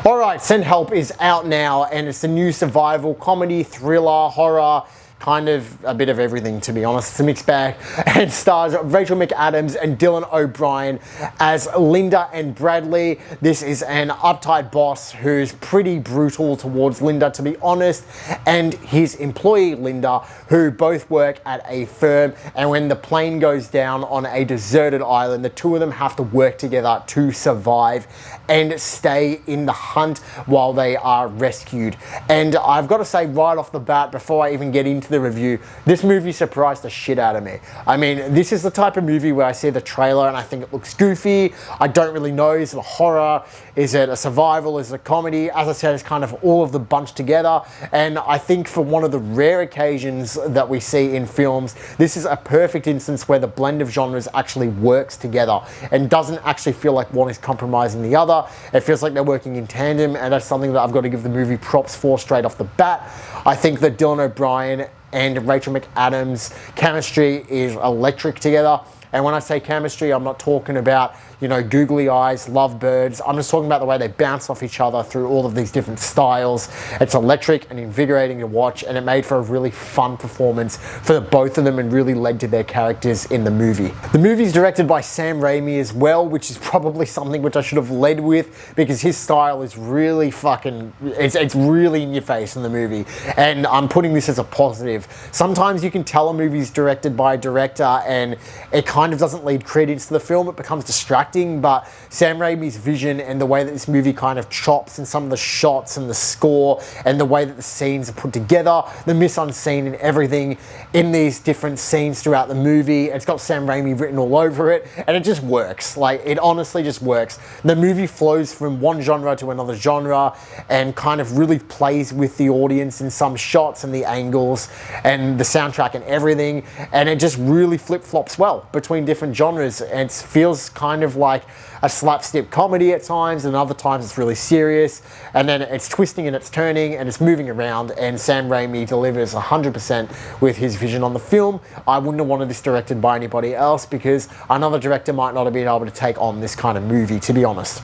Alright, Send Help is out now, and it's a new survival comedy, thriller, horror, kind of a bit of everything, to be honest. It's a mixed bag, and stars Rachel McAdams and Dylan O'Brien as Linda and Bradley. This is an uptight boss who's pretty brutal towards Linda, to be honest, and his employee Linda, who both work at a firm. And when the plane goes down on a deserted island, the two of them have to work together to survive and stay in the hunt while they are rescued. And I've got to say right off the bat, before I even get into the review, this movie surprised the shit out of me. I mean, this is the type of movie where I see the trailer and I think it looks goofy. I don't really know, is it a horror? Is it a survival? Is it a comedy? As I said, it's kind of all of the bunch together. And I think for one of the rare occasions that we see in films, this is a perfect instance where the blend of genres actually works together and doesn't actually feel like one is compromising the other. It feels like they're working in tandem, and that's something that I've got to give the movie props for straight off the bat. I think that Dylan O'Brien and Rachel McAdams' chemistry is electric together. And when I say chemistry, I'm not talking about, you know, googly eyes, lovebirds. I'm just talking about the way they bounce off each other through all of these different styles. It's electric and invigorating to watch, and it made for a really fun performance for the both of them and really led to their characters in the movie. The movie is directed by Sam Raimi as well, which is probably something which I should have led with, because his style is really fucking, it's really in your face in the movie. And I'm putting this as a positive. Sometimes you can tell a movie's directed by a director and it kind of doesn't lead credence to the film, it becomes distracting. But Sam Raimi's vision and the way that this movie kind of chops, and some of the shots and the score and the way that the scenes are put together, the mise-en-scene and everything in these different scenes throughout the movie, it's got Sam Raimi written all over it, and it just works. Like, it honestly just works. The movie flows from one genre to another genre and kind of really plays with the audience in some shots and the angles and the soundtrack and everything, and it just really flip-flops well between different genres. And it feels kind of like a slapstick comedy at times, and other times it's really serious, and then it's twisting and it's turning and it's moving around, and Sam Raimi delivers 100% with his vision on the film. I wouldn't have wanted this directed by anybody else, because another director might not have been able to take on this kind of movie, to be honest.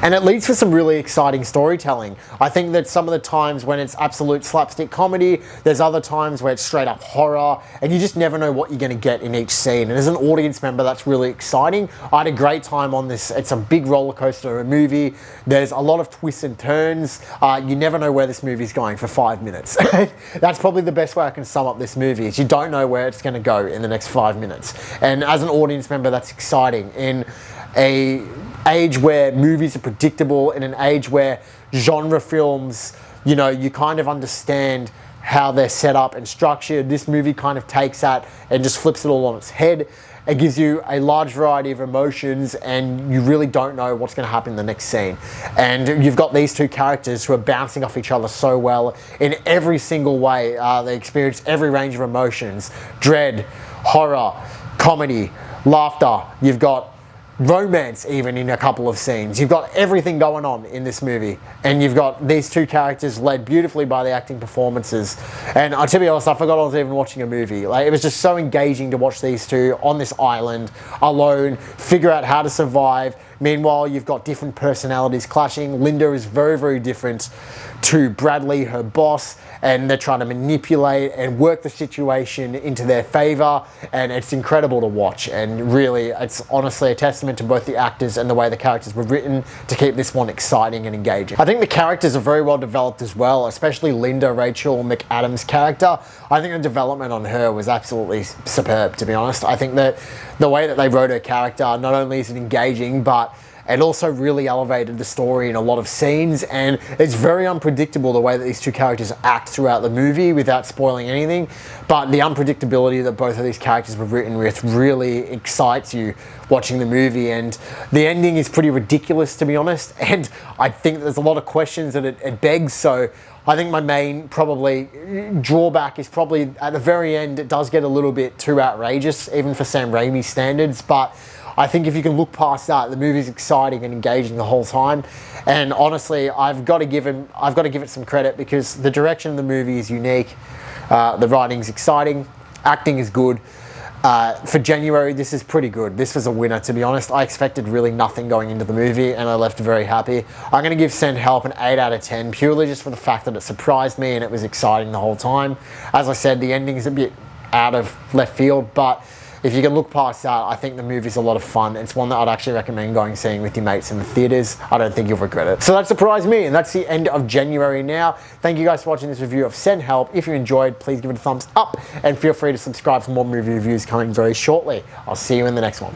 And it leads to some really exciting storytelling. I think that some of the times when it's absolute slapstick comedy, there's other times where it's straight up horror, and you just never know what you're going to get in each scene. And as an audience member, that's really exciting. I had a great time on this. It's a big roller coaster of a movie. There's a lot of twists and turns. You never know where this movie's going for 5 minutes. That's probably the best way I can sum up this movie, is you don't know where it's going to go in the next 5 minutes. And as an audience member, that's exciting. In an age where movies are predictable, in an age where genre films, you know, you kind of understand how they're set up and structured, this movie kind of takes that and just flips it all on its head. It gives you a large variety of emotions, and you really don't know what's going to happen in the next scene. And you've got these two characters who are bouncing off each other so well in every single way. They experience every range of emotions: dread, horror, comedy, laughter. You've got romance even in a couple of scenes. You've got everything going on in this movie, and you've got these two characters led beautifully by the acting performances. And to be honest, I forgot I was even watching a movie. Like, it was just so engaging to watch these two on this island alone figure out how to survive. Meanwhile, you've got different personalities clashing. Linda is very, very different to Bradley, her boss, and they're trying to manipulate and work the situation into their favor, and it's incredible to watch. And really, it's honestly a testament to both the actors and the way the characters were written to keep this one exciting and engaging. I think the characters are very well developed as well, especially Linda, Rachel McAdams' character. I think the development on her was absolutely superb, to be honest. I think that the way that they wrote her character, not only is it engaging, but it also really elevated the story in a lot of scenes, and it's very unpredictable the way that these two characters act throughout the movie without spoiling anything. But the unpredictability that both of these characters were written with really excites you watching the movie, and the ending is pretty ridiculous, to be honest, and I think there's a lot of questions that it begs. So I think my main probably drawback is probably at the very end, it does get a little bit too outrageous, even for Sam Raimi standards. But I think if you can look past that, the movie's exciting and engaging the whole time. And honestly, I've got to give it some credit, because the direction of the movie is unique. The writing's exciting, acting is good. For January, this is pretty good. This was a winner, to be honest. I expected really nothing going into the movie, and I left very happy. I'm going to give Send Help an 8 out of 10, purely just for the fact that it surprised me and it was exciting the whole time. As I said, the ending is a bit out of left field, but if you can look past that, I think the movie's a lot of fun. It's one that I'd actually recommend going and seeing with your mates in the theaters. I don't think you'll regret it. So that surprised me, and that's the end of January now. Thank you guys for watching this review of Send Help. If you enjoyed, please give it a thumbs up, and feel free to subscribe for more movie reviews coming very shortly. I'll see you in the next one.